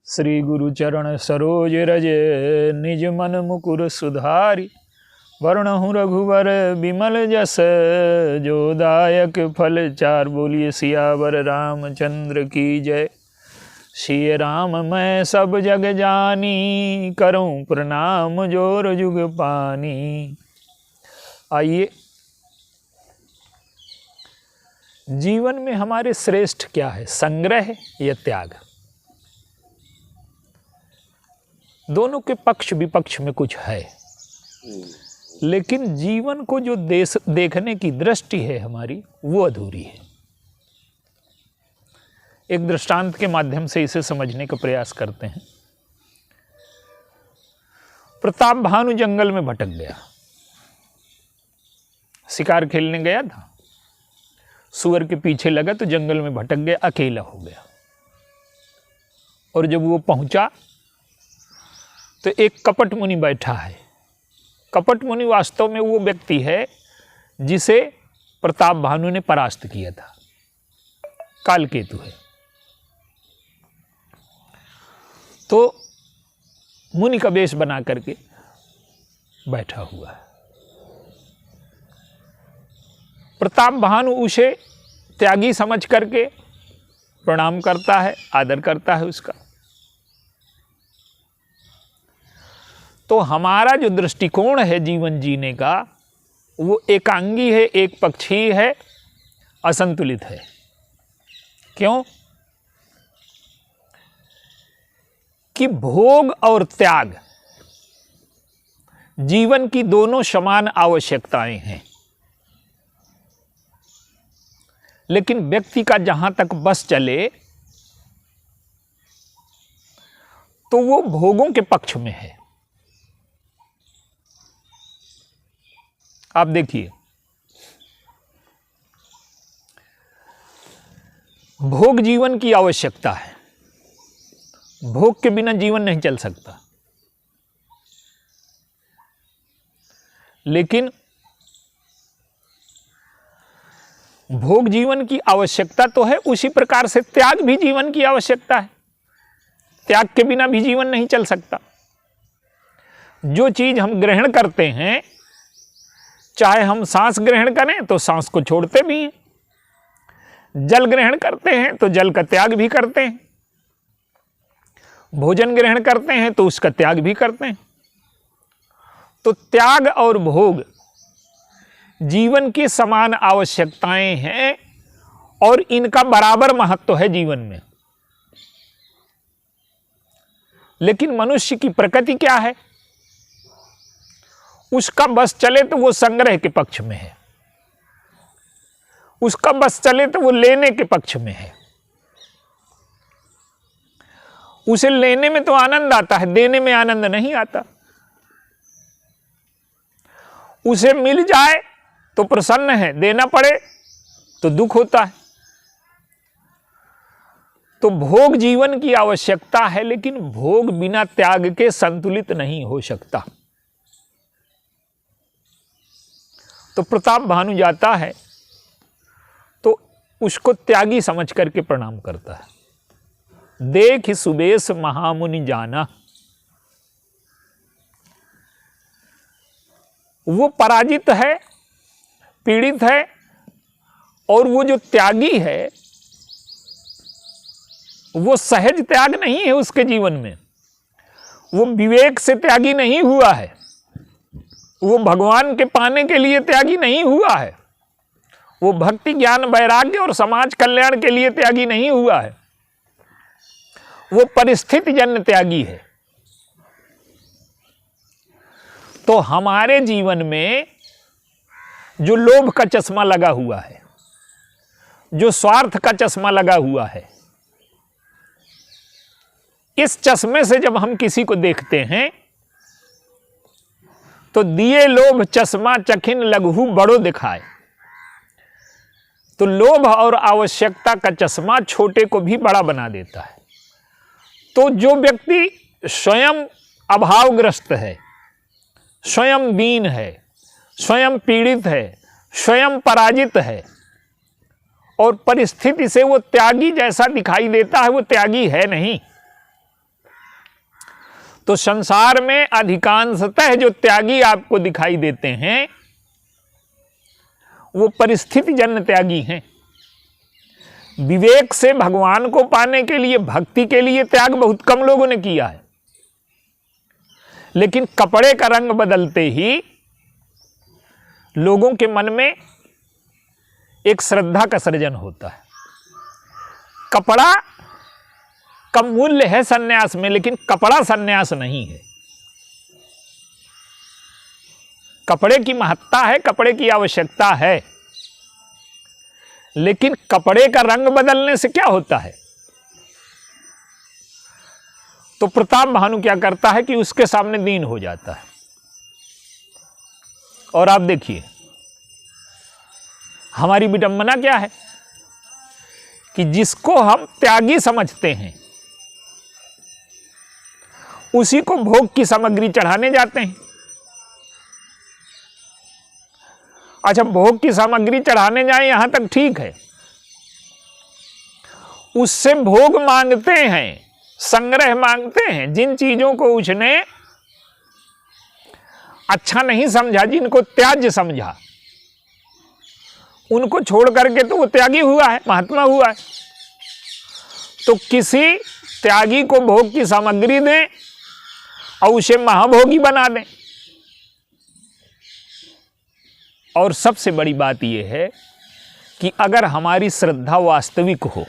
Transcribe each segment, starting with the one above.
श्री गुरु चरण सरोज रज निज मन मुकुर सुधारी। वरणहु रघुवर बिमल जस जो दायक फल चार। बोलिए सियावर रामचंद्र की जय। सिय राम मैं सब जग जानी, करूं प्रणाम जोर जुग पानी। आइए, जीवन में हमारे श्रेष्ठ क्या है, संग्रह या त्याग? दोनों के पक्ष विपक्ष में कुछ है, लेकिन जीवन को जो देखने की दृष्टि है हमारी, वो अधूरी है। एक दृष्टांत के माध्यम से इसे समझने का प्रयास करते हैं। प्रताप भानु जंगल में भटक गया, शिकार खेलने गया था, सुअर के पीछे लगा तो जंगल में भटक गया, अकेला हो गया। और जब वो पहुंचा तो एक कपट मुनि बैठा है। कपट मुनि वास्तव में वो व्यक्ति है जिसे प्रताप भानु ने परास्त किया था, कालकेतु है। तो मुनि का वेश बना करके बैठा हुआ है। प्रताप भानु उसे त्यागी समझ करके प्रणाम करता है, आदर करता है उसका। तो हमारा जो दृष्टिकोण है जीवन जीने का, वो एकांगी है, एक पक्षी है, असंतुलित है। क्यों? कि भोग और त्याग जीवन की दोनों समान आवश्यकताएं हैं, लेकिन व्यक्ति का जहां तक बस चले तो वो भोगों के पक्ष में है। आप देखिए, भोग जीवन की आवश्यकता है, भोग के बिना जीवन नहीं चल सकता। लेकिन भोग जीवन की आवश्यकता तो है, उसी प्रकार से त्याग भी जीवन की आवश्यकता है। त्याग के बिना भी जीवन नहीं चल सकता। जो चीज हम ग्रहण करते हैं, चाहे हम सांस ग्रहण करें तो सांस को छोड़ते भी हैं, जल ग्रहण करते हैं तो जल का त्याग भी करते हैं, भोजन ग्रहण करते हैं तो उसका त्याग भी करते हैं। तो त्याग और भोग जीवन की समान आवश्यकताएं हैं और इनका बराबर महत्व है जीवन में। लेकिन मनुष्य की प्रकृति क्या है? उसका बस चले तो वो संग्रह के पक्ष में है, उसका बस चले तो वो लेने के पक्ष में है। उसे लेने में तो आनंद आता है, देने में आनंद नहीं आता। उसे मिल जाए तो प्रसन्न है, देना पड़े तो दुख होता है। तो भोग जीवन की आवश्यकता है, लेकिन भोग बिना त्याग के संतुलित नहीं हो सकता। तो प्रताप भानु जाता है तो उसको त्यागी समझ करके प्रणाम करता है। देख सुबेश महामुनि जाना। वो पराजित है, पीड़ित है, और वो जो त्यागी है वो सहज त्याग नहीं है उसके जीवन में। वो विवेक से त्यागी नहीं हुआ है, वो भगवान के पाने के लिए त्यागी नहीं हुआ है, वो भक्ति ज्ञान वैराग्य और समाज कल्याण के लिए त्यागी नहीं हुआ है, वो परिस्थिति जन्य त्यागी है। तो हमारे जीवन में जो लोभ का चश्मा लगा हुआ है, जो स्वार्थ का चश्मा लगा हुआ है, इस चश्मे से जब हम किसी को देखते हैं तो दिए लोभ चश्मा चखिन लघु बड़ो दिखाए। तो लोभ और आवश्यकता का चश्मा छोटे को भी बड़ा बना देता है। तो जो व्यक्ति स्वयं अभावग्रस्त है, स्वयं दीन है, स्वयं पीड़ित है, स्वयं पराजित है और परिस्थिति से वो त्यागी जैसा दिखाई देता है, वो त्यागी है नहीं। तो संसार में अधिकांशतः जो त्यागी आपको दिखाई देते हैं वो परिस्थिति जन्य त्यागी हैं। विवेक से भगवान को पाने के लिए, भक्ति के लिए त्याग बहुत कम लोगों ने किया है। लेकिन कपड़े का रंग बदलते ही लोगों के मन में एक श्रद्धा का सृजन होता है। कपड़ा का मूल्य है सन्यास में, लेकिन कपड़ा सन्यास नहीं है। कपड़े की महत्ता है, कपड़े की आवश्यकता है, लेकिन कपड़े का रंग बदलने से क्या होता है? तो प्रताप भानु क्या करता है कि उसके सामने दीन हो जाता है। और आप देखिए हमारी विडंबना क्या है कि जिसको हम त्यागी समझते हैं उसी को भोग की सामग्री चढ़ाने जाते हैं। अच्छा, भोग की सामग्री चढ़ाने जाए यहां तक ठीक है, उससे भोग मांगते हैं, संग्रह मांगते हैं। जिन चीजों को उसने अच्छा नहीं समझा, जिनको त्याज्य समझा, उनको छोड़ करके तो वो त्यागी हुआ है, महात्मा हुआ है। तो किसी त्यागी को भोग की सामग्री दें और उसे महाभोगी बना दें। और सबसे बड़ी बात यह है कि अगर हमारी श्रद्धा वास्तविक हो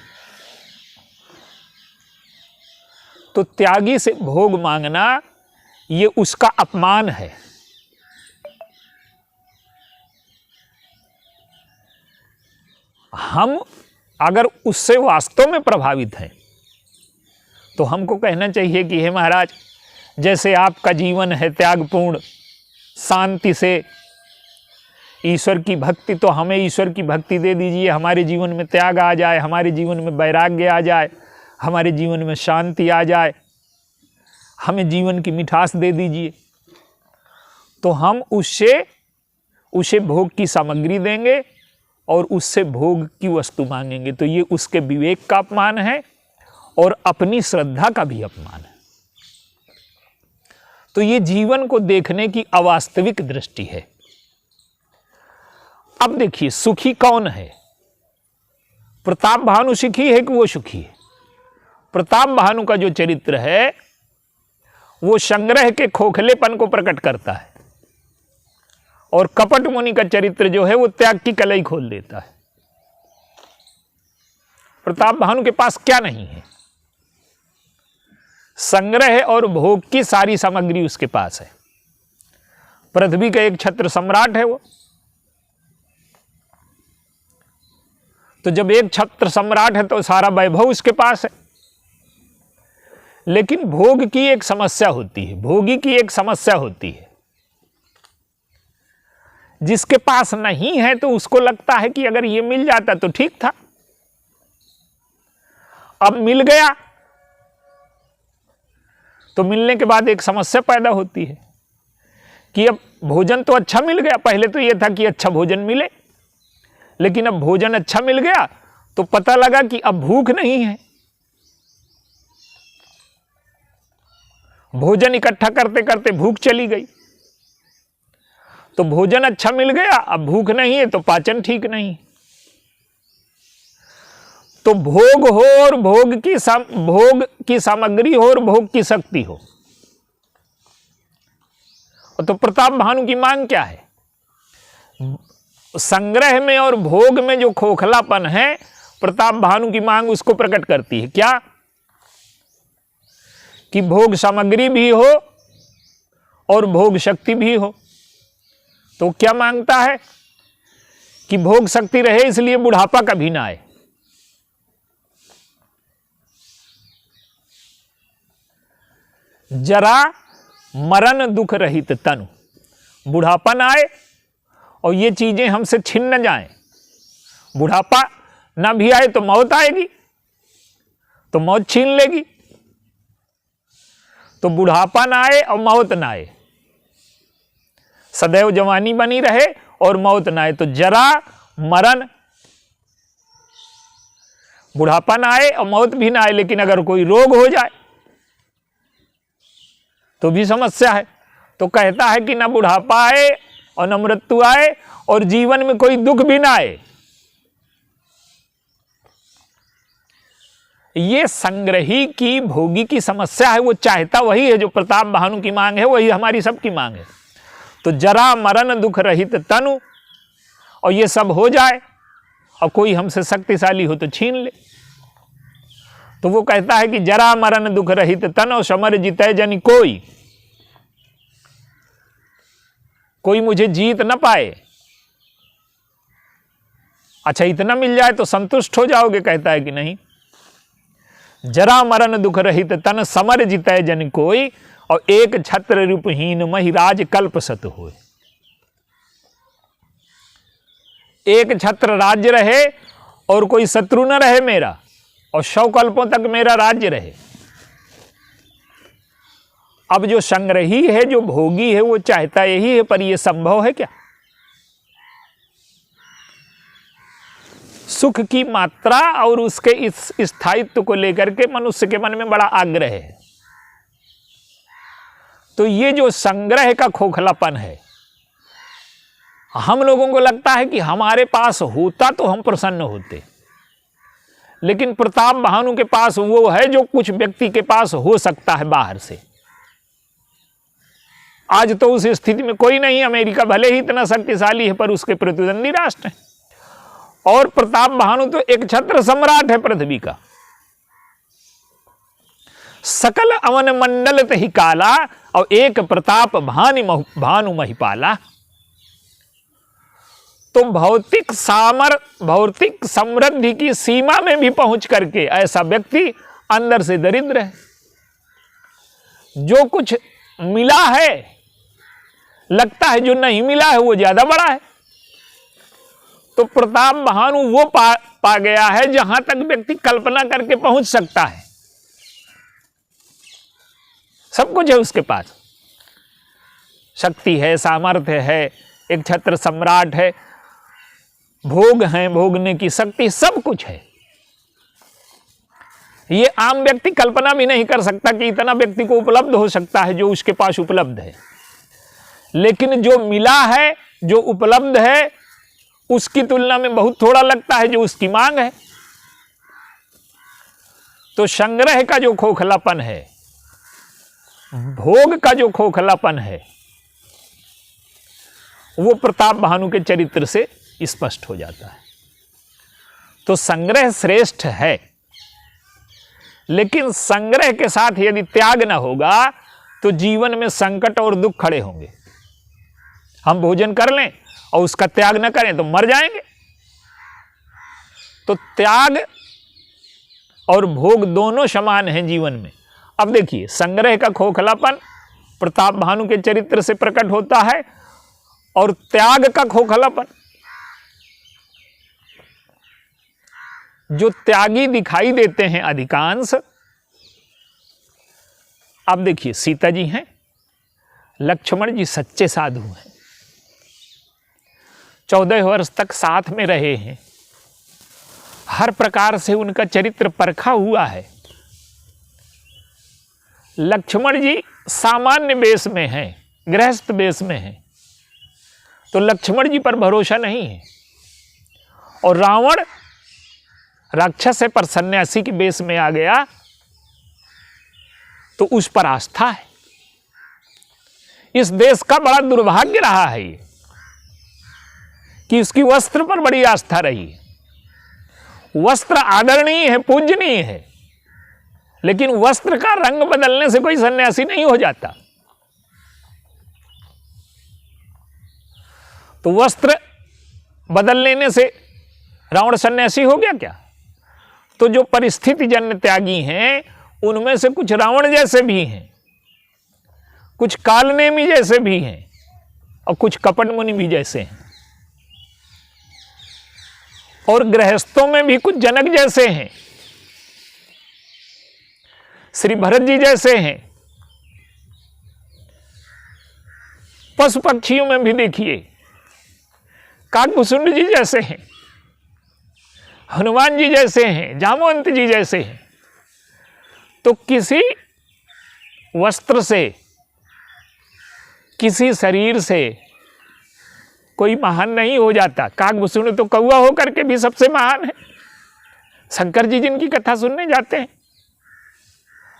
तो त्यागी से भोग मांगना ये उसका अपमान है। हम अगर उससे वास्तव में प्रभावित हैं तो हमको कहना चाहिए कि हे महाराज, जैसे आपका जीवन है त्यागपूर्ण, शांति से ईश्वर की भक्ति, तो हमें ईश्वर की भक्ति दे दीजिए। हमारे जीवन में त्याग आ जाए, हमारे जीवन में वैराग्य आ जाए, हमारे जीवन में शांति आ जाए, हमें जीवन की मिठास दे दीजिए। तो हम उसे भोग की सामग्री देंगे और उससे भोग की वस्तु मांगेंगे। तो ये उसके विवेक का अपमान है और अपनी श्रद्धा का भी अपमान है। तो ये जीवन को देखने की अवास्तविक दृष्टि है। अब देखिए, सुखी कौन है? प्रताप भानु सुखी है कि वो सुखी है? प्रताप भानु का जो चरित्र है वो संग्रह के खोखलेपन को प्रकट करता है, और कपट मुनि का चरित्र जो है वो त्याग की कलई खोल देता है। प्रताप भानु के पास क्या नहीं है? संग्रह और भोग की सारी सामग्री उसके पास है। पृथ्वी का एक छत्र सम्राट है वो। तो जब एक छत्र सम्राट है तो सारा वैभव उसके पास है। लेकिन भोग की एक समस्या होती है, भोगी की एक समस्या होती है। जिसके पास नहीं है तो उसको लगता है कि अगर ये मिल जाता तो ठीक था। अब मिल गया तो मिलने के बाद एक समस्या पैदा होती है कि अब भोजन तो अच्छा मिल गया। पहले तो यह था कि अच्छा भोजन मिले, लेकिन अब भोजन अच्छा मिल गया तो पता लगा कि अब भूख नहीं है। भोजन इकट्ठा करते करते भूख चली गई। तो भोजन अच्छा मिल गया, अब भूख नहीं है तो पाचन ठीक नहीं। तो भोग हो और भोग की सामग्री हो और भोग की शक्ति हो। तो प्रताप भानु की मांग क्या है? संग्रह में और भोग में जो खोखलापन है, प्रताप भानु की मांग उसको प्रकट करती है। क्या? कि भोग सामग्री भी हो और भोग शक्ति भी हो। तो क्या मांगता है कि भोग शक्ति रहे इसलिए बुढ़ापा कभी ना आए। जरा मरण दुख रहित तनु, बुढ़ापा ना आए और ये चीजें हमसे छिन न जाएं। बुढ़ापा ना भी आए तो मौत आएगी, तो मौत छीन लेगी। तो बुढ़ापा ना आए और मौत ना आए, सदैव जवानी बनी रहे और मौत ना आए। तो जरा मरण, बुढ़ापा ना आए और मौत भी ना आए, लेकिन अगर कोई रोग हो जाए तो भी समस्या है। तो कहता है कि न बुढ़ापा आए और न मृत्यु आए और जीवन में कोई दुख भी ना आए। ये संग्रही की, भोगी की समस्या है। वो चाहता वही है जो प्रताप भानु की मांग है, वही हमारी सबकी मांग है। तो जरा मरण दुख रहित तनु, और ये सब हो जाए और कोई हमसे शक्तिशाली हो तो छीन ले। तो वो कहता है कि जरा मरण दुख रहित तनु समर जीते जन कोई मुझे जीत न पाए। अच्छा, इतना मिल जाए तो संतुष्ट हो जाओगे? कहता है कि नहीं। जरा मरण दुख रहित तन समर जीते जन कोई, और एक छत्र रूपहीन महिराज कल्प सत होय। एक छत्र राज्य रहे और कोई शत्रु न रहे मेरा, और 100 कल्पों तक मेरा राज्य रहे। अब जो संग्रही है, जो भोगी है, वो चाहता यही है, पर यह संभव है क्या? सुख की मात्रा और उसके इस स्थायित्व को लेकर के मनुष्य के मन में बड़ा आग्रह है। तो ये जो संग्रह का खोखलापन है, हम लोगों को लगता है कि हमारे पास होता तो हम प्रसन्न होते, लेकिन प्रताप भानु के पास वो है जो कुछ व्यक्ति के पास हो सकता है बाहर से। आज तो उस स्थिति में कोई नहीं। अमेरिका भले ही इतना शक्तिशाली है, पर उसके प्रतिद्वंदी राष्ट्र हैं। और प्रताप भानु तो एक छत्र सम्राट है पृथ्वी का। सकल अवन मंडल तहि काला, और एक प्रताप भानु महिपाला। तो भौतिक भौतिक समृद्धि की सीमा में भी पहुंच करके ऐसा व्यक्ति अंदर से दरिद्र है। जो कुछ मिला है लगता है जो नहीं मिला है वो ज्यादा बड़ा है। तो प्रताप भानु वो पा गया है जहां तक व्यक्ति कल्पना करके पहुंच सकता है। सब कुछ है उसके पास, शक्ति है, सामर्थ्य है, एक छत्र सम्राट है, भोग हैं, भोगने की शक्ति, सब कुछ है। ये आम व्यक्ति कल्पना भी नहीं कर सकता कि इतना व्यक्ति को उपलब्ध हो सकता है जो उसके पास उपलब्ध है। लेकिन जो मिला है, जो उपलब्ध है, उसकी तुलना में बहुत थोड़ा लगता है जो उसकी मांग है। तो संग्रह का जो खोखलापन है, भोग का जो खोखलापन है, वो प्रताप भानु के चरित्र से स्पष्ट हो जाता है। तो संग्रह श्रेष्ठ है, लेकिन संग्रह के साथ यदि त्याग न होगा तो जीवन में संकट और दुख खड़े होंगे। हम भोजन कर लें और उसका त्याग न करें तो मर जाएंगे। तो त्याग और भोग दोनों समान हैं जीवन में। अब देखिए, संग्रह का खोखलापन प्रताप भानु के चरित्र से प्रकट होता है, और त्याग का खोखलापन, जो त्यागी दिखाई देते हैं अधिकांश। अब देखिए, सीता जी हैं, लक्ष्मण जी सच्चे साधु हैं, 14 वर्ष तक साथ में रहे हैं, हर प्रकार से उनका चरित्र परखा हुआ है। लक्ष्मण जी सामान्य वेश में हैं, गृहस्थ वेश में हैं, तो लक्ष्मण जी पर भरोसा नहीं है। और रावण राक्षस है पर सन्यासी के वेश में आ गया, तो उस पर आस्था है। इस देश का बड़ा दुर्भाग्य रहा है ये, कि उसकी वस्त्र पर बड़ी आस्था रही है। वस्त्र आदरणीय है, पूजनीय है, लेकिन वस्त्र का रंग बदलने से कोई सन्यासी नहीं हो जाता। तो वस्त्र बदल लेने से रावण सन्यासी हो गया क्या? तो जो परिस्थिति जन्य त्यागी हैं, उनमें से कुछ रावण जैसे भी हैं, कुछ कालनेमी जैसे भी हैं, और कुछ कपट मुनि भी जैसे हैं। और गृहस्थों में भी कुछ जनक जैसे हैं, श्री भरत जी जैसे हैं। पशु पक्षियों में भी देखिए, काकभुसुंड जी जैसे हैं, हनुमान जी जैसे हैं, जामवंत जी जैसे हैं। तो किसी वस्त्र से किसी शरीर से कोई महान नहीं हो जाता। काकभूषण तो कौआ होकर के भी सबसे महान है। शंकर जी जिनकी कथा सुनने जाते हैं,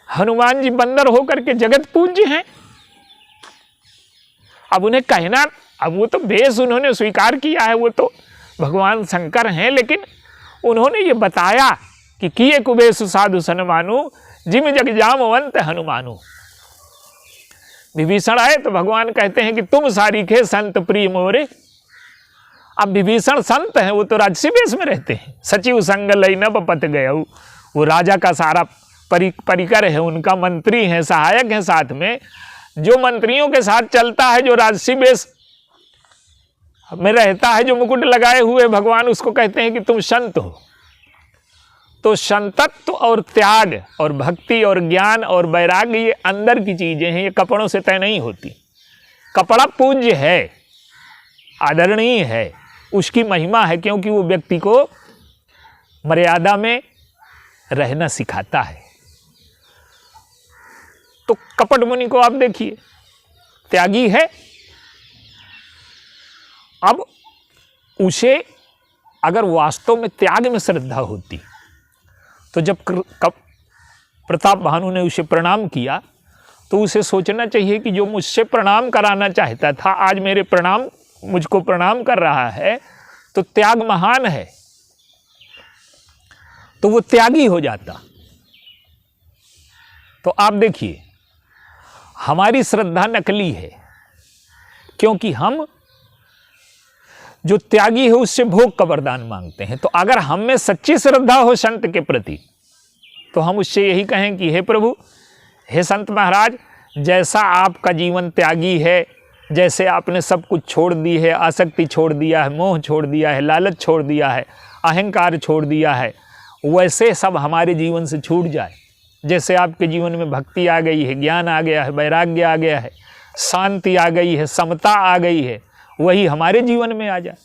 हनुमान जी बंदर होकर के जगत पूज्य हैं। अब उन्हें कहना, अब वो तो बेस उन्होंने स्वीकार किया है, वो तो भगवान शंकर हैं, लेकिन उन्होंने ये बताया कि किए कुबेसु साधु सन मानु, जिम जग जामवंत हनुमानु। विभीषण आए तो भगवान कहते हैं कि तुम सारीखे संत प्रिय मोरे। अब विभीषण संत हैं, वो तो राजसी वेश में रहते हैं। सचिव संग लई नभ पत गए, वो राजा का सारा परिकर है, उनका मंत्री हैं, सहायक हैं। साथ में जो मंत्रियों के साथ चलता है, जो राजसी वेश में रहता है, जो मुकुट लगाए हुए, भगवान उसको कहते हैं कि तुम संत हो। तो संतत्व और त्याग और भक्ति और ज्ञान और वैराग्य ये अंदर की चीजें हैं, ये कपड़ों से तय नहीं होती। कपड़ा पूज्य है, आदरणीय है, उसकी महिमा है, क्योंकि वो व्यक्ति को मर्यादा में रहना सिखाता है। तो कपट मुनि को आप देखिए, त्यागी है। अब उसे अगर वास्तव में त्याग में श्रद्धा होती तो जब प्रताप भानु ने उसे प्रणाम किया तो उसे सोचना चाहिए कि जो मुझसे प्रणाम कराना चाहता था, आज मुझको प्रणाम कर रहा है, तो त्याग महान है, तो वो त्यागी हो जाता। तो आप देखिए, हमारी श्रद्धा नकली है, क्योंकि हम जो त्यागी है उससे भोग का वरदान मांगते हैं। तो अगर हम में सच्ची श्रद्धा हो संत के प्रति, तो हम उससे यही कहें कि हे प्रभु, हे संत महाराज, जैसा आपका जीवन त्यागी है, जैसे आपने सब कुछ छोड़ दी है, आसक्ति छोड़ दिया है, मोह छोड़ दिया है, लालच छोड़ दिया है, अहंकार छोड़ दिया है, वैसे सब हमारे जीवन से छूट जाए। जैसे आपके जीवन में भक्ति आ गई है, ज्ञान आ गया है, वैराग्य आ गया है, शांति आ गई है, समता आ गई है, वही हमारे जीवन में आ जाए।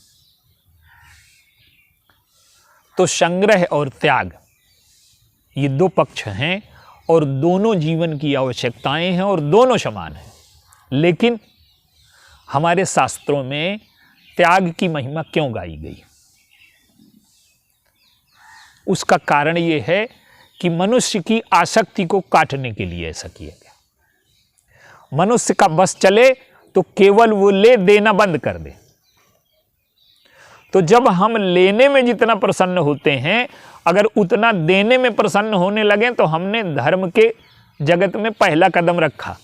तो संग्रह और त्याग ये दो पक्ष हैं, और दोनों जीवन की आवश्यकताएं हैं, और दोनों समान हैं। लेकिन हमारे शास्त्रों में त्याग की महिमा क्यों गाई गई? उसका कारण ये है कि मनुष्य की आसक्ति को काटने के लिए ऐसा किया गया। मनुष्य का बस चले तो केवल वो ले देना बंद कर दे। तो जब हम लेने में जितना प्रसन्न होते हैं, अगर उतना देने में प्रसन्न होने लगे, तो हमने धर्म के जगत में पहला कदम रखा।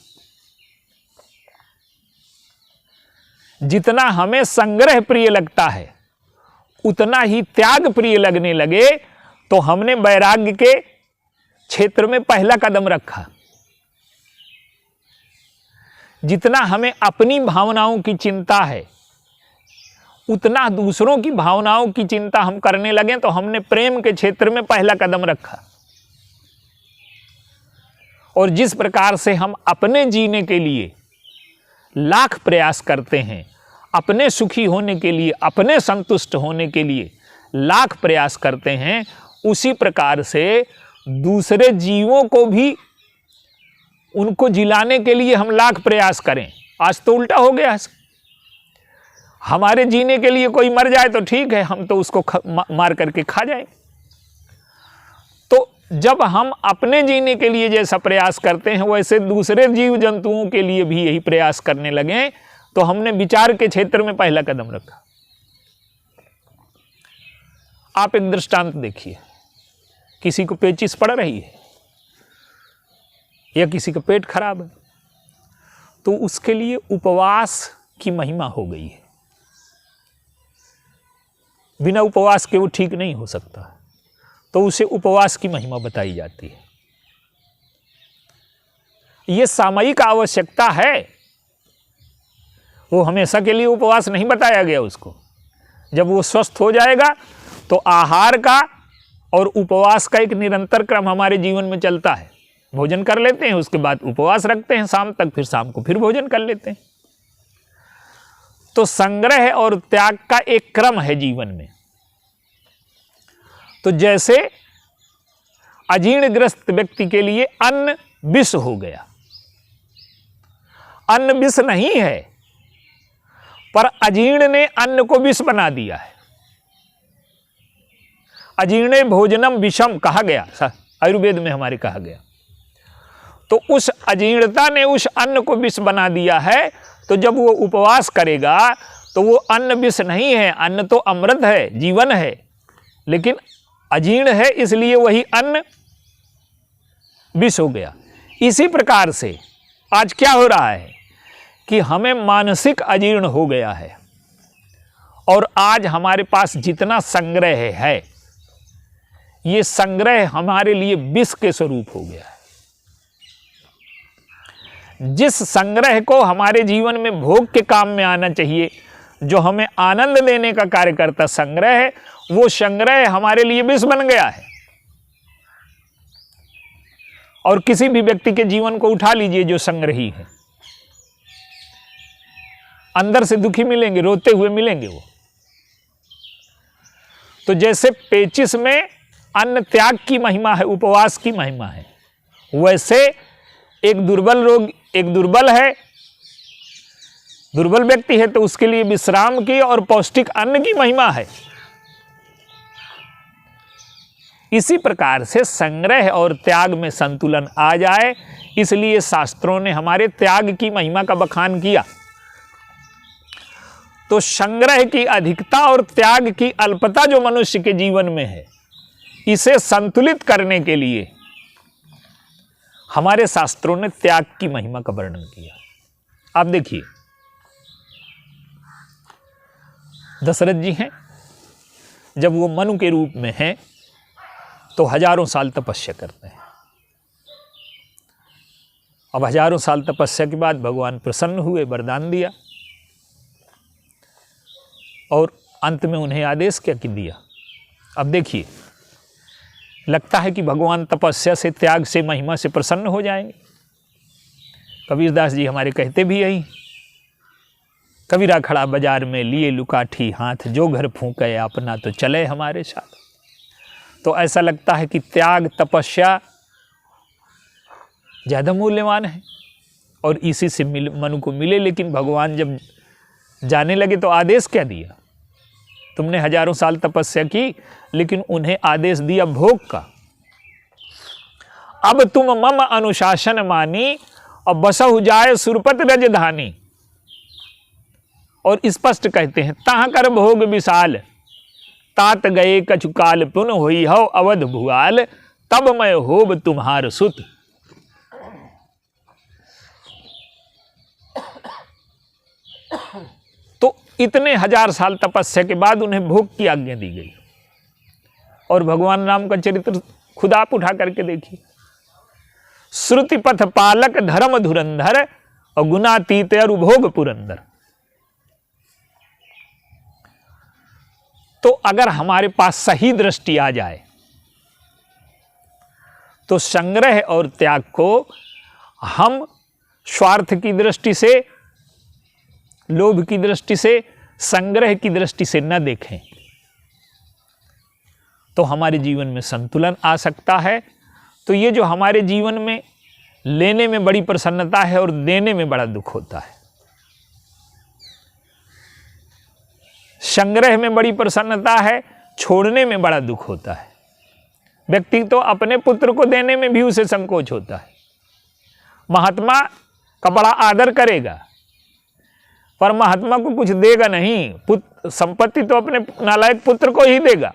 जितना हमें संग्रह प्रिय लगता है, उतना ही त्याग प्रिय लगने लगे, तो हमने वैराग्य के क्षेत्र में पहला कदम रखा। जितना हमें अपनी भावनाओं की चिंता है, उतना दूसरों की भावनाओं की चिंता हम करने लगे, तो हमने प्रेम के क्षेत्र में पहला कदम रखा। और जिस प्रकार से हम अपने जीने के लिए लाख प्रयास करते हैं, अपने सुखी होने के लिए, अपने संतुष्ट होने के लिए लाख प्रयास करते हैं, उसी प्रकार से दूसरे जीवों को भी, उनको जिलाने के लिए हम लाख प्रयास करें। आज तो उल्टा हो गया है। हमारे जीने के लिए कोई मर जाए तो ठीक है, हम तो उसको मार करके खा जाएं। तो जब हम अपने जीने के लिए जैसा प्रयास करते हैं, वैसे दूसरे जीव जंतुओं के लिए भी यही प्रयास करने लगे, तो हमने विचार के क्षेत्र में पहला कदम रखा। आप एक दृष्टांत देखिए, किसी को पेचिश पड़ रही है या किसी का पेट खराब है, तो उसके लिए उपवास की महिमा हो गई है। बिना उपवास के वो ठीक नहीं हो सकता, तो उसे उपवास की महिमा बताई जाती है। ये सामयिक आवश्यकता है, वो हमेशा के लिए उपवास नहीं बताया गया उसको। जब वो स्वस्थ हो जाएगा तो आहार का और उपवास का एक निरंतर क्रम हमारे जीवन में चलता है। भोजन कर लेते हैं, उसके बाद उपवास रखते हैं शाम तक, फिर शाम को फिर भोजन कर लेते हैं। तो संग्रह और त्याग का एक क्रम है जीवन में। तो जैसे अजीर्णग्रस्त व्यक्ति के लिए अन्न विष हो गया, अन्न विष नहीं है, पर अजीर्ण ने अन्न को विष बना दिया है। अजीर्णे भोजनम विषम कहा गया, आयुर्वेद में हमारे कहा गया। तो उस अजीर्णता ने उस अन्न को विष बना दिया है। तो जब वो उपवास करेगा तो वो अन्न विष नहीं है, अन्न तो अमृत है, जीवन है, लेकिन अजीर्ण है, इसलिए वही अन्न विष हो गया। इसी प्रकार से आज क्या हो रहा है कि हमें मानसिक अजीर्ण हो गया है, और आज हमारे पास जितना संग्रह है, ये संग्रह हमारे लिए विष के स्वरूप हो गया है। जिस संग्रह को हमारे जीवन में भोग के काम में आना चाहिए, जो हमें आनंद देने का कार्य करता संग्रह है, वो संग्रह हमारे लिए विष बन गया है। और किसी भी व्यक्ति के जीवन को उठा लीजिए जो संग्रही है, अंदर से दुखी मिलेंगे, रोते हुए मिलेंगे वो। तो जैसे पेचिश में अन्न त्याग की महिमा है, उपवास की महिमा है, वैसे एक दुर्बल है, दुर्बल व्यक्ति है तो उसके लिए विश्राम की और पौष्टिक अन्न की महिमा है। इसी प्रकार से संग्रह और त्याग में संतुलन आ जाए, इसलिए शास्त्रों ने हमारे त्याग की महिमा का बखान किया। तो संग्रह की अधिकता और त्याग की अल्पता जो मनुष्य के जीवन में है, इसे संतुलित करने के लिए हमारे शास्त्रों ने त्याग की महिमा का वर्णन किया। आप देखिए, दशरथ जी हैं, जब वो मनु के रूप में हैं तो हजारों साल तपस्या करते हैं। अब हजारों साल तपस्या के बाद भगवान प्रसन्न हुए, वरदान दिया, और अंत में उन्हें आदेश क्या दिया। अब देखिए, लगता है कि भगवान तपस्या से, त्याग से, महिमा से प्रसन्न हो जाएंगे। कबीरदास जी हमारे कहते भी यही, कबीरा खड़ा बाजार में लिए लुकाठी हाथ, जो घर फूंके अपना तो चले हमारे साथ। तो ऐसा लगता है कि त्याग, तपस्या ज़्यादा मूल्यवान है और इसी से मनु को मिले। लेकिन भगवान जब जाने लगे तो आदेश क्या दिया, तुमने हजारों साल तपस्या की, लेकिन उन्हें आदेश दिया भोग का। अब तुम मम अनुशासन मानी, और बसहु जाए सुरपत रजधानी। और स्पष्ट कहते हैं, ताह कर भोग विशाल, तात गए कछु काल पुन होई हो अवध भुआल, तब मैं होब तुम्हार सुत। तो इतने हजार साल तपस्या के बाद उन्हें भोग की आज्ञा दी गई। और भगवान राम का चरित्र खुद आप उठा करके देखिए, श्रुति पथ पालक धर्म धुरंधर, और गुणातीत अरुभोग पुरंदर। तो अगर हमारे पास सही दृष्टि आ जाए तो संग्रह और त्याग को हम स्वार्थ की दृष्टि से, लोभ की दृष्टि से, संग्रह की दृष्टि से न देखें तो हमारे जीवन में संतुलन आ सकता है। तो ये जो हमारे जीवन में लेने में बड़ी प्रसन्नता है और देने में बड़ा दुख होता है, संग्रह में बड़ी प्रसन्नता है, छोड़ने में बड़ा दुख होता है। व्यक्ति तो अपने पुत्र को देने में भी उसे संकोच होता है। महात्मा का बड़ा आदर करेगा पर महात्मा को कुछ देगा नहीं, संपत्ति तो अपने नालायक पुत्र को ही देगा।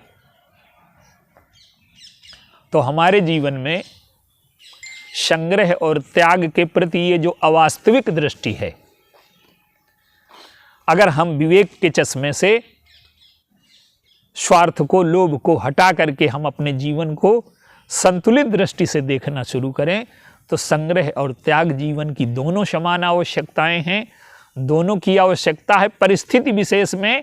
तो हमारे जीवन में संग्रह और त्याग के प्रति ये जो अवास्तविक दृष्टि है, अगर हम विवेक के चश्मे से स्वार्थ को, लोभ को हटा करके हम अपने जीवन को संतुलित दृष्टि से देखना शुरू करें तो संग्रह और त्याग जीवन की दोनों समान आवश्यकताएं हैं। दोनों की आवश्यकता है। परिस्थिति विशेष में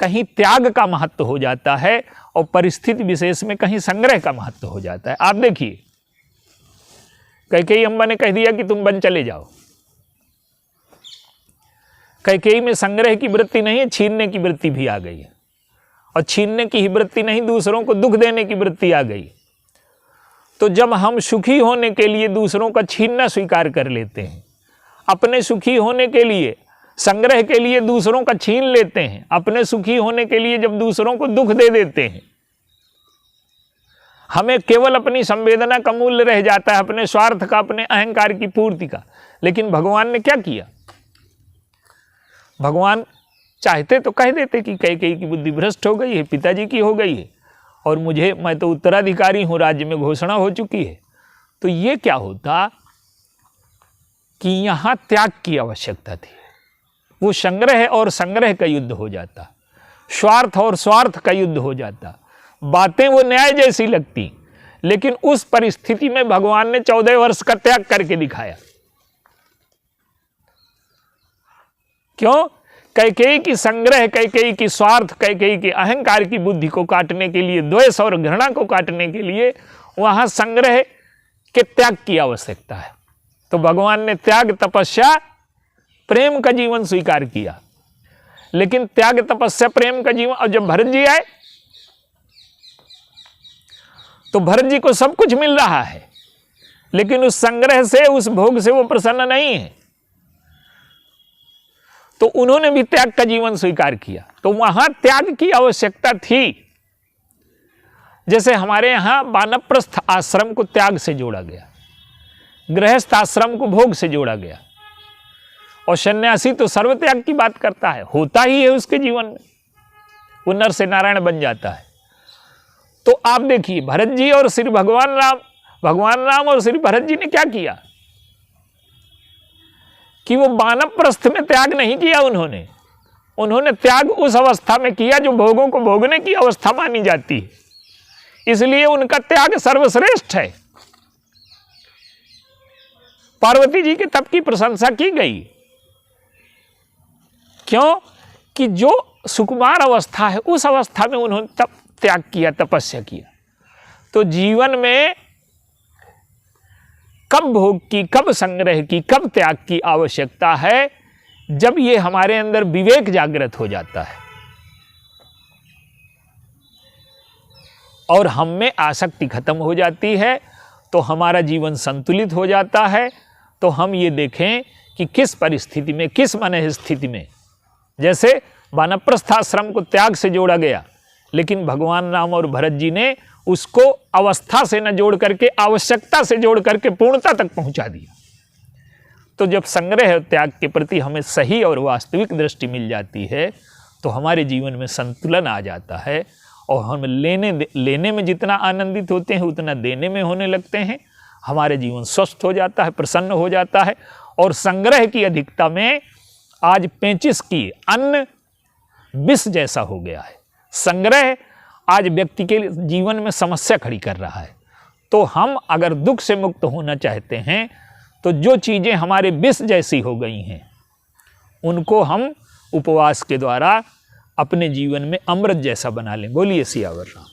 कहीं त्याग का महत्व हो जाता है और परिस्थिति विशेष में कहीं संग्रह का महत्व हो जाता है। आप देखिए, कैकेयी अम्बा ने कह दिया कि तुम वन चले जाओ। कैकेयी में संग्रह की वृत्ति नहीं है, छीनने की वृत्ति भी आ गई है। और छीनने की ही वृत्ति नहीं, दूसरों को दुख देने की वृत्ति आ गई। तो जब हम सुखी होने के लिए दूसरों का छीनना स्वीकार कर लेते हैं, अपने सुखी होने के लिए, संग्रह के लिए दूसरों का छीन लेते हैं, अपने सुखी होने के लिए जब दूसरों को दुख दे देते हैं, हमें केवल अपनी संवेदना का मूल्य रह जाता है, अपने स्वार्थ का, अपने अहंकार की पूर्ति का। लेकिन भगवान ने क्या किया? भगवान चाहते तो कह देते कि कैकेयी की बुद्धि भ्रष्ट हो गई है, पिताजी की हो गई है, और मैं तो उत्तराधिकारी हूं, राज्य में घोषणा हो चुकी है। तो ये क्या होता कि यहां त्याग की आवश्यकता थी। वो संग्रह और संग्रह का युद्ध हो जाता, स्वार्थ और स्वार्थ का युद्ध हो जाता। बातें वो न्याय जैसी लगती, लेकिन उस परिस्थिति में भगवान ने 14 वर्ष का त्याग करके दिखाया। क्यों? कैकेयी की संग्रह, कैकेयी की स्वार्थ, कैकेयी की अहंकार की बुद्धि को काटने के लिए, द्वेष और घृणा को काटने के लिए वहां संग्रह के त्याग की आवश्यकता है। तो भगवान ने त्याग, तपस्या, प्रेम का जीवन स्वीकार किया। लेकिन त्याग, तपस्या, प्रेम का जीवन, और जब भरत जी आए तो भरत जी को सब कुछ मिल रहा है, लेकिन उस संग्रह से, उस भोग से वो प्रसन्न नहीं है। तो उन्होंने भी त्याग का जीवन स्वीकार किया। तो वहां त्याग की आवश्यकता थी। जैसे हमारे यहां वानप्रस्थ आश्रम को त्याग से जोड़ा गया, गृहस्थ आश्रम को भोग से जोड़ा गया, और सन्यासी तो सर्वत्याग की बात करता है, होता ही है उसके जीवन में, वो नर से नारायण बन जाता है। तो आप देखिए भरत जी और श्री भगवान राम और श्री भरत जी ने क्या किया कि वो वानप्रस्थ में त्याग नहीं किया। उन्होंने त्याग उस अवस्था में किया जो भोगों को भोगने की अवस्था मानी जाती है, इसलिए उनका त्याग सर्वश्रेष्ठ है। पार्वती जी के तप की प्रशंसा की गई। क्यों? कि जो सुकुमार अवस्था है उस अवस्था में उन्होंने तप त्याग किया, तपस्या किया। तो जीवन में कब भोग की, कब संग्रह की, कब त्याग की आवश्यकता है? जब ये हमारे अंदर विवेक जागृत हो जाता है और हम में आसक्ति खत्म हो जाती है, तो हमारा जीवन संतुलित हो जाता है। तो हम ये देखें कि किस परिस्थिति में, किस मन स्थिति में, जैसे वानप्रस्थ आश्रम को त्याग से जोड़ा गया, लेकिन भगवान राम और भरत जी ने उसको अवस्था से न जोड़ करके आवश्यकता से जोड़ करके पूर्णता तक पहुंचा दिया। तो जब संग्रह और त्याग के प्रति हमें सही और वास्तविक दृष्टि मिल जाती है, तो हमारे जीवन में संतुलन आ जाता है, और हम लेने में जितना आनंदित होते हैं उतना देने में होने लगते हैं। हमारे जीवन स्वस्थ हो जाता है, प्रसन्न हो जाता है। और संग्रह की अधिकता में आज पेचिश की अन्न विष जैसा हो गया है। संग्रह आज व्यक्ति के जीवन में समस्या खड़ी कर रहा है। तो हम अगर दुख से मुक्त होना चाहते हैं, तो जो चीज़ें हमारे विष जैसी हो गई हैं उनको हम उपवास के द्वारा अपने जीवन में अमृत जैसा बना लें। बोलिए सियावर राम।